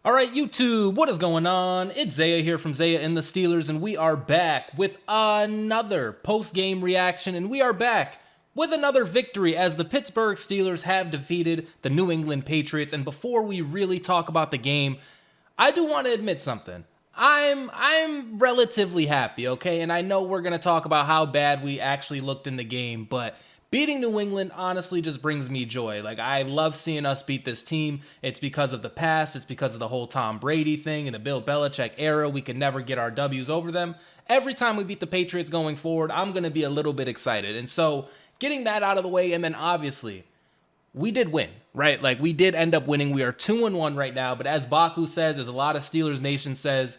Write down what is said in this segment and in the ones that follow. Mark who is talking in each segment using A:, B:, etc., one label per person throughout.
A: All right, YouTube, what is going on? It's Zaya here from Zaya&TheSteelers, and we are back with another post-game reaction, and we are back with another victory as the Pittsburgh Steelers have defeated the New England Patriots. And before we really talk about the game, I do want to admit something. I'm relatively happy, okay? And I know we're going to talk about how bad we actually looked in the game, but beating New England honestly just brings me joy. Like, I love seeing us beat this team. It's because of the past. It's because of the whole Tom Brady thing and the Bill Belichick era. We could never get our W's over them. Every time we beat the Patriots going forward, I'm going to be a little bit excited. And so getting that out of the way, and then obviously we did win, right? Like, we did end up winning. We are 2-1 right now. But as Baku says, as a lot of Steelers Nation says,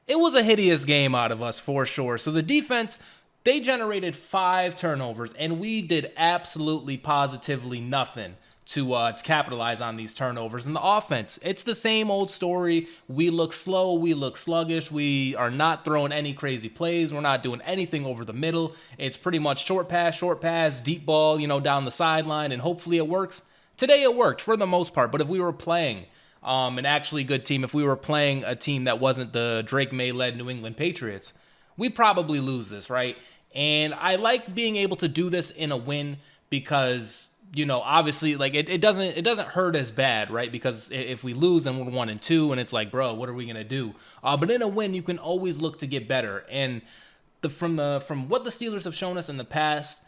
A: it was a hideous game out of us for sure. So the defense, they generated 5 turnovers, and we did absolutely positively nothing to capitalize on these turnovers. And the offense, it's the same old story. We look slow. We look sluggish. We are not throwing any crazy plays. We're not doing anything over the middle. It's pretty much short pass, deep ball, down the sideline, and hopefully it works. Today it worked for the most part, but if we were playing an actually good team, if we were playing a team that wasn't the Drake May-led New England Patriots, we'd probably lose this, right? And I like being able to do this in a win because, obviously, like, it doesn't hurt as bad, right? Because if we lose and we're 1-2 and it's like, bro, what are we gonna do? But in a win, you can always look to get better. And from what the Steelers have shown us in the past,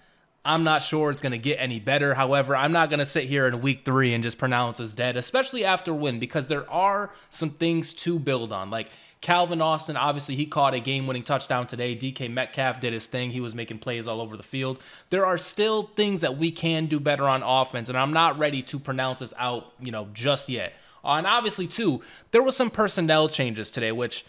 A: I'm not sure it's going to get any better. However, I'm not going to sit here in week 3 and just pronounce us dead, especially after a win, because there are some things to build on. Like Calvin Austin, obviously, he caught a game-winning touchdown today. DK Metcalf did his thing. He was making plays all over the field. There are still things that we can do better on offense, and I'm not ready to pronounce us out, just yet. And obviously, too, there was some personnel changes today, which,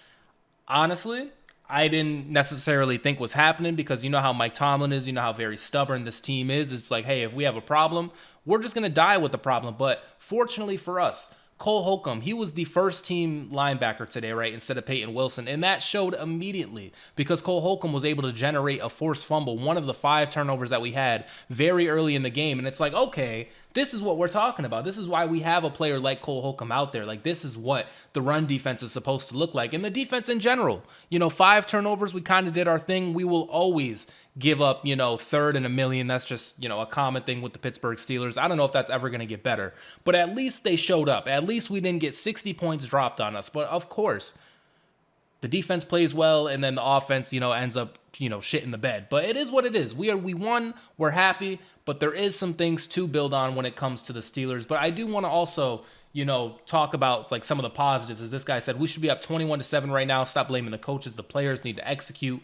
A: honestly, I didn't necessarily think was happening because you know how Mike Tomlin is, you know how very stubborn this team is. It's like, hey, if we have a problem, we're just going to die with the problem. But fortunately for us, Cole Holcomb, he was the first team linebacker today, right, instead of Peyton Wilson. And that showed immediately because Cole Holcomb was able to generate a forced fumble, one of the 5 turnovers that we had very early in the game. And it's like, okay, this is what we're talking about. This is why we have a player like Cole Holcomb out there. Like, this is what the run defense is supposed to look like. And the defense in general, 5 turnovers, we kind of did our thing. We will always give up, third and a million. That's just, a common thing with the Pittsburgh Steelers. I don't know if that's ever going to get better, but at least they showed up. At least we didn't get 60 points dropped on us. But of course, the defense plays well, and then the offense, ends up, shit in the bed. But it is what it is. We won. We're happy, but there is some things to build on when it comes to the Steelers. But I do want to also, talk about like some of the positives. As this guy said, we should be up 21-7 right now. Stop blaming the coaches. The players need to execute.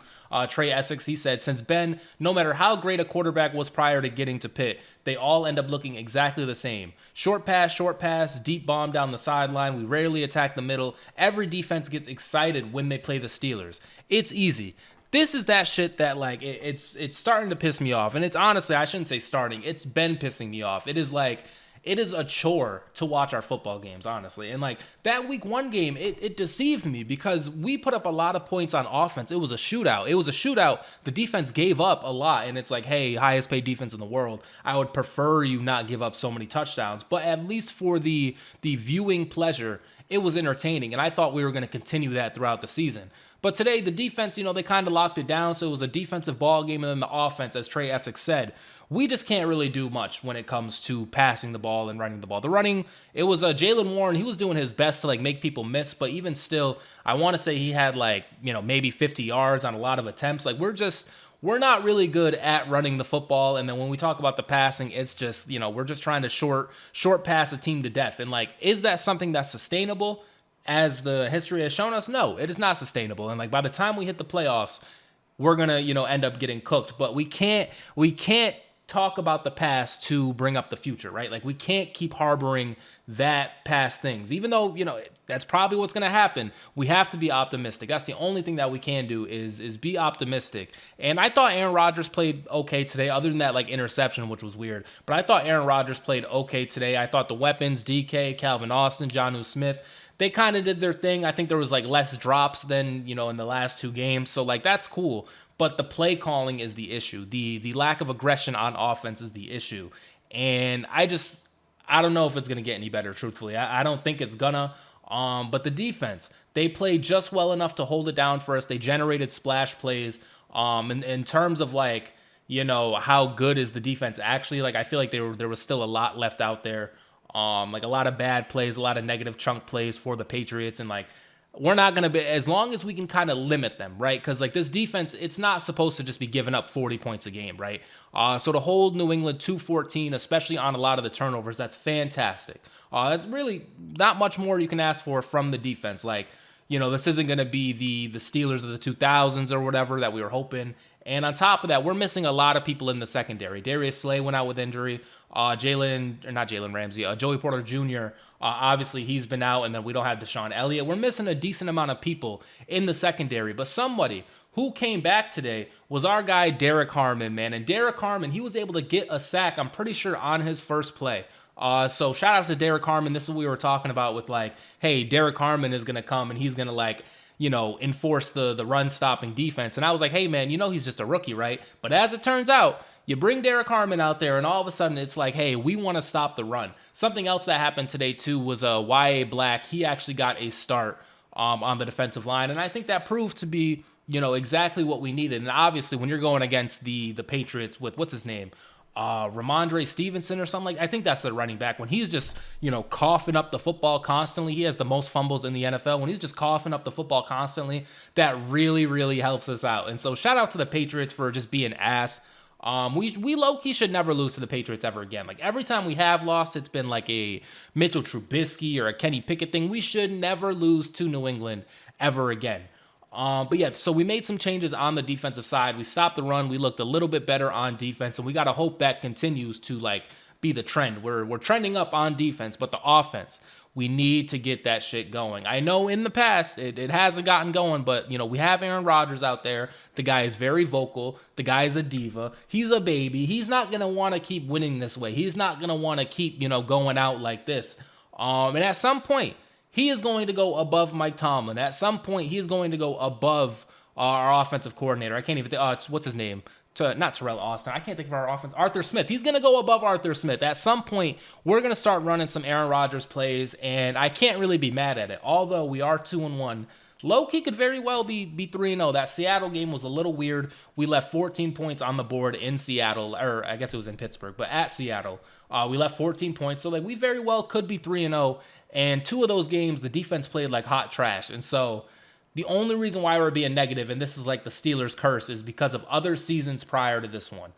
A: Trey Essex, he said, since Ben, no matter how great a quarterback was prior to getting to Pitt, they all end up looking exactly the same. Short pass, deep bomb down the sideline. We rarely attack the middle. Every defense gets excited when they play the Steelers. It's easy. This is that shit that, like, it's starting to piss me off. And it's honestly, I shouldn't say starting. It's been pissing me off. It is like, it is a chore to watch our football games, honestly. And like that week 1 game, it deceived me because we put up a lot of points on offense. It was a shootout. The defense gave up a lot. And it's like, hey, highest paid defense in the world. I would prefer you not give up so many touchdowns. But at least for the viewing pleasure, it was entertaining. And I thought we were going to continue that throughout the season. But today, the defense, they kind of locked it down. So it was a defensive ball game. And then the offense, as Trey Essex said, we just can't really do much when it comes to passing the ball and running the ball. The running, it was Jaylen Warren. He was doing his best to like make people miss. But even still, I want to say he had like, maybe 50 yards on a lot of attempts. Like we're not really good at running the football. And then when we talk about the passing, it's just, we're just trying to short pass a team to death. And like, is that something that's sustainable? As the history has shown us, no, it is not sustainable. And like by the time we hit the playoffs, we're gonna, end up getting cooked. But we can't talk about the past to bring up the future, right? Like we can't keep harboring that past things, even though, that's probably what's going to happen. We have to be optimistic. That's the only thing that we can do is be optimistic. And I thought Aaron Rodgers played okay today, other than that like interception, which was weird. But I thought Aaron Rodgers played okay today. I thought the weapons, DK, Calvin Austin, Jonnu Smith, they kind of did their thing. I think there was like less drops than, in the last 2 games. So like that's cool. But the play calling is the issue. The lack of aggression on offense is the issue. And I don't know if it's going to get any better, truthfully. I don't think it's gonna. But the defense, they played just well enough to hold it down for us. They generated splash plays. In terms of like, how good is the defense actually? Like, I feel like there was still a lot left out there. Like a lot of bad plays, a lot of negative chunk plays for the Patriots. And like, we're not going to be, as long as we can kind of limit them, right? Because like this defense, it's not supposed to just be giving up 40 points a game, right? So to hold New England to 14, especially on a lot of the turnovers, that's fantastic. That's really not much more you can ask for from the defense. Like, this isn't going to be the Steelers of the 2000s or whatever that we were hoping. And on top of that, we're missing a lot of people in the secondary. Darius Slay went out with injury. Joey Porter Jr., obviously he's been out, and then we don't have Deshaun Elliott. We're missing a decent amount of people in the secondary. But somebody who came back today was our guy, Derek Harmon, man. And Derek Harmon, he was able to get a sack, I'm pretty sure, on his first play. So shout out to Derek Harmon. This is what we were talking about with like, hey, Derek Harmon is going to come and he's going to like, enforce the run stopping defense. And I was like, hey man, he's just a rookie, right? But as it turns out, you bring Derek Harmon out there and all of a sudden it's like, hey, we want to stop the run. Something else that happened today too was Y.A. Black. He actually got a start on the defensive line. And I think that proved to be, exactly what we needed. And obviously when you're going against the Patriots with, what's his name? Ramondre Stevenson or something I think that's the running back. When he's just, coughing up the football constantly, he has the most fumbles in the NFL. When he's just coughing up the football constantly, that really, really helps us out. And so shout out to the Patriots for just being ass. We low-key should never lose to the Patriots ever again. Like every time we have lost, it's been like a Mitchell Trubisky or a Kenny Pickett thing. We should never lose to New England ever again. But yeah, so we made some changes on the defensive side. We stopped the run. We looked a little bit better on defense, and we got to hope that continues to like be the trend. We're trending up on defense, but the offense, we need to get that shit going. I know in the past it hasn't gotten going, but we have Aaron Rodgers out there. The guy is very vocal. The guy is a diva. He's a baby. He's not gonna want to keep winning this way. He's not gonna want to keep going out like this. And at some point, he is going to go above Mike Tomlin. At some point, he is going to go above our offensive coordinator. I can't even think. What's his name? Not Terrell Austin. I can't think of our offense. Arthur Smith. He's going to go above Arthur Smith. At some point, we're going to start running some Aaron Rodgers plays, and I can't really be mad at it. Although we are 2-1. Low-key could very well be 3-0. That Seattle game was a little weird. We left 14 points on the board in Seattle, or I guess it was in Pittsburgh, but at Seattle. We left 14 points, so like we very well could be 3-0. And 2 of those games, the defense played like hot trash. And so the only reason why we're being negative, and this is like the Steelers curse, is because of other seasons prior to this one.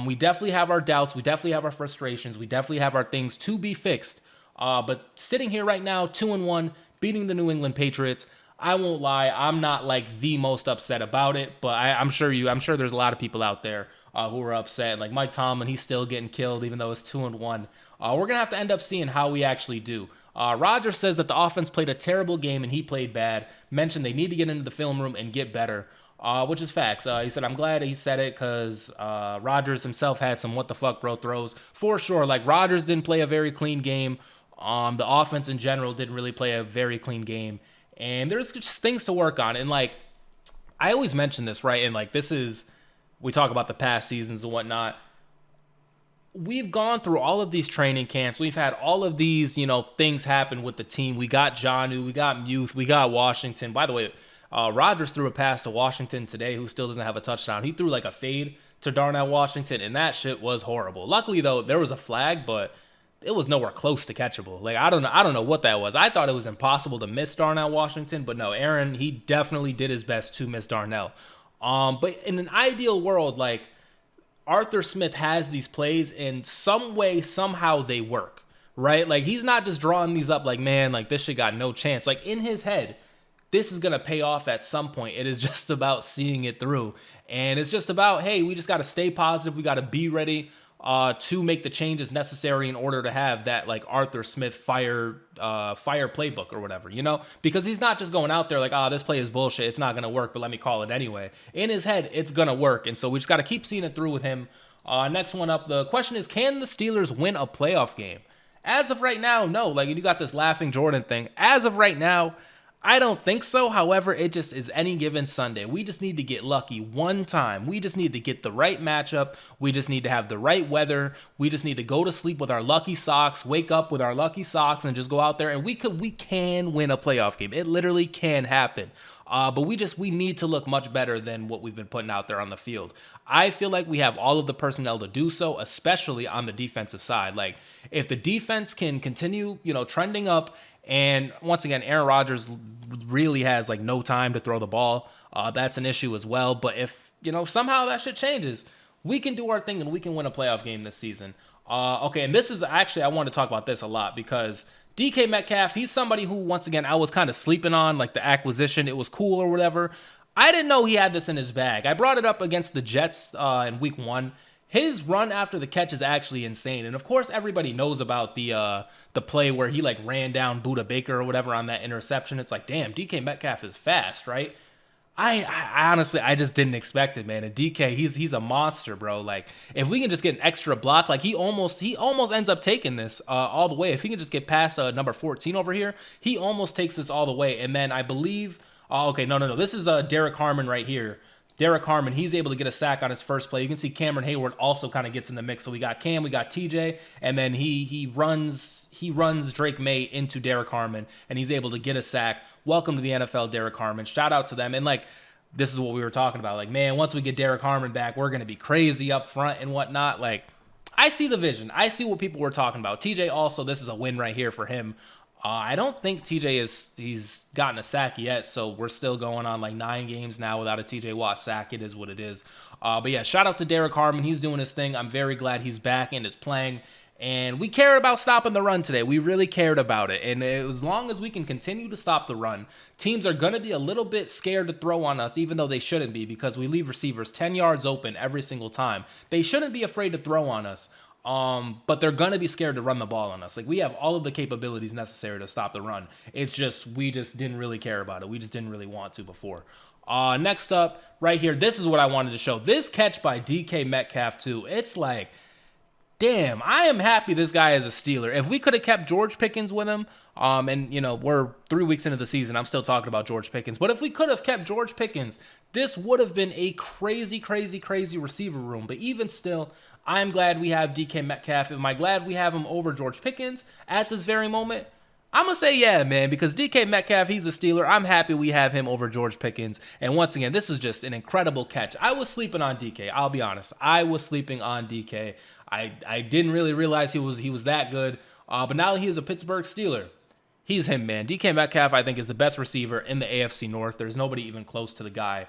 A: We definitely have our doubts. We definitely have our frustrations. We definitely have our things to be fixed. But sitting here right now, 2-1, beating the New England Patriots, I won't lie, I'm not like the most upset about it, but I'm sure there's a lot of people out there who are upset. Like Mike Tomlin, he's still getting killed even though it's 2-1. We're gonna have to end up seeing how we actually do. Rodgers says that the offense played a terrible game and he played bad. Mentioned they need to get into the film room and get better, which is facts. He said, I'm glad he said it because Rodgers himself had some what the fuck bro throws for sure. Like Rodgers didn't play a very clean game. The offense in general didn't really play a very clean game. And there's just things to work on. And like, I always mention this, right? And like, we talk about the past seasons and whatnot. We've gone through all of these training camps. We've had all of these, things happen with the team. We got Jonnu, we got Muth, we got Washington. By the way, Rodgers threw a pass to Washington today, who still doesn't have a touchdown. He threw like a fade to Darnell Washington, and that shit was horrible. Luckily, though, there was a flag, but it was nowhere close to catchable. Like, I don't know what that was. I thought it was impossible to miss Darnell Washington, but no, Aaron, he definitely did his best to miss Darnell. But in an ideal world, like, Arthur Smith has these plays in some way, somehow they work, right? Like, he's not just drawing these up like, man, like, this shit got no chance. Like, in his head, this is going to pay off at some point. It is just about seeing it through. And it's just about, hey, we just got to stay positive. We got to be ready to make the changes necessary in order to have that like Arthur Smith fire playbook or whatever, because he's not just going out there like, this play is bullshit, it's not going to work, but let me call it anyway. In his head, it's going to work. And so we just got to keep seeing it through with him. Next one up, the question is, can the Steelers win a playoff game? As of right now, no. Like, you got this Laughing Jordan thing. As of right now, I don't think so. However, it just is any given Sunday. We just need to get lucky one time. We just need to get the right matchup. We just need to have the right weather. We just need to go to sleep with our lucky socks, wake up with our lucky socks, and just go out there and we can win a playoff game. It literally can happen. But we need to look much better than what we've been putting out there on the field. I feel like we have all of the personnel to do so, especially on the defensive side. Like if the defense can continue, trending up. And once again, Aaron Rodgers really has like no time to throw the ball. That's an issue as well. But if, somehow that shit changes, we can do our thing and we can win a playoff game this season. Okay, and this is actually, I want to talk about this a lot because DK Metcalf, he's somebody who, once again, I was kind of sleeping on, like the acquisition. It was cool or whatever. I didn't know he had this in his bag. I brought it up against the Jets in week 1. His run after the catch is actually insane. And of course, everybody knows about the play where he like ran down Budda Baker or whatever on that interception. It's like, damn, DK Metcalf is fast, right? I honestly, I just didn't expect it, man. And DK, he's a monster, bro. Like, if we can just get an extra block, like he almost ends up taking this all the way. If he can just get past number 14 over here, he almost takes this all the way. And then I believe, okay, no. This is Derek Harmon right here. Derek Harmon, he's able to get a sack on his first play. You can see Cameron Hayward also kind of gets in the mix. So we got Cam, we got TJ, and then he runs Drake May into Derek Harmon, and he's able to get a sack. Welcome to the NFL, Derek Harmon. Shout out to them. And like, this is what we were talking about. Like, man, once we get Derek Harmon back, we're going to be crazy up front and whatnot. Like, I see the vision. I see what people were talking about. TJ also, this is a win right here for him. I don't think he's gotten a sack yet, so we're still going on like 9 games now without a TJ Watt sack. It is what it is. But yeah, shout out to Derek Harmon. He's doing his thing. I'm very glad he's back and is playing. And we cared about stopping the run today. We really cared about it. And as long as we can continue to stop the run, teams are going to be a little bit scared to throw on us, even though they shouldn't be, because we leave receivers 10 yards open every single time. They shouldn't be afraid to throw on us. But they're going to be scared to run the ball on us. Like, we have all of the capabilities necessary to stop the run. It's just, we just didn't really care about it. We just didn't really want to before. Next up, right here, this is what I wanted to show. This catch by DK Metcalf, too. It's like, damn, I am happy this guy is a Steeler. If we could have kept George Pickens with him, and, we're 3 weeks into the season, I'm still talking about George Pickens. But if we could have kept George Pickens, this would have been a crazy, crazy, crazy receiver room. But even still, I'm glad we have DK Metcalf. Am I glad we have him over George Pickens at this very moment? I'm going to say yeah, man, because DK Metcalf, he's a Steeler. I'm happy we have him over George Pickens. And once again, this is just an incredible catch. I was sleeping on DK. I'll be honest. I was sleeping on DK. I didn't really realize he was that good. But now he is a Pittsburgh Steeler. He's him, man. DK Metcalf, I think, is the best receiver in the AFC North. There's nobody even close to the guy.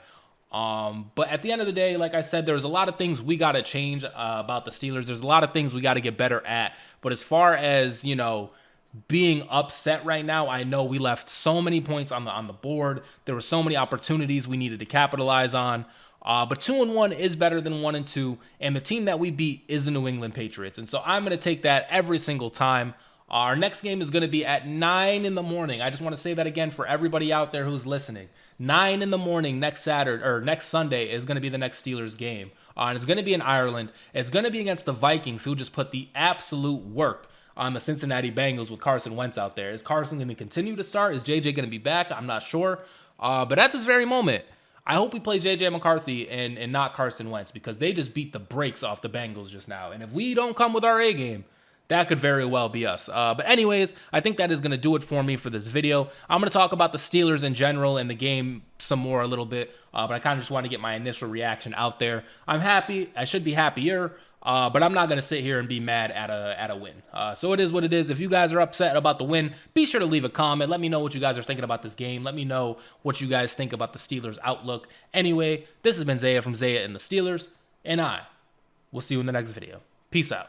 A: But at the end of the day, like I said, there's a lot of things we got to change about the Steelers. There's a lot of things we got to get better at. But as far as, being upset right now, I know we left so many points on the board. There were so many opportunities we needed to capitalize on. But 2-1 is better than 1-2. And the team that we beat is the New England Patriots. And so I'm going to take that every single time. Our next game is going to be at 9 in the morning. I just want to say that again for everybody out there who's listening. 9 in the morning next Sunday is going to be the next Steelers game. And it's going to be in Ireland. It's going to be against the Vikings, who just put the absolute work on the Cincinnati Bengals with Carson Wentz out there. Is Carson going to continue to start? Is JJ going to be back? I'm not sure. But at this very moment, I hope we play JJ McCarthy and not Carson Wentz, because they just beat the brakes off the Bengals just now. And if we don't come with our A game, that could very well be us. But anyways, I think that is going to do it for me for this video. I'm going to talk about the Steelers in general and the game some more a little bit. But I kind of just want to get my initial reaction out there. I'm happy. I should be happier. But I'm not going to sit here and be mad at a win. So it is what it is. If you guys are upset about the win, be sure to leave a comment. Let me know what you guys are thinking about this game. Let me know what you guys think about the Steelers' outlook. Anyway, this has been Zaya from Zaya and the Steelers. And I will see you in the next video. Peace out.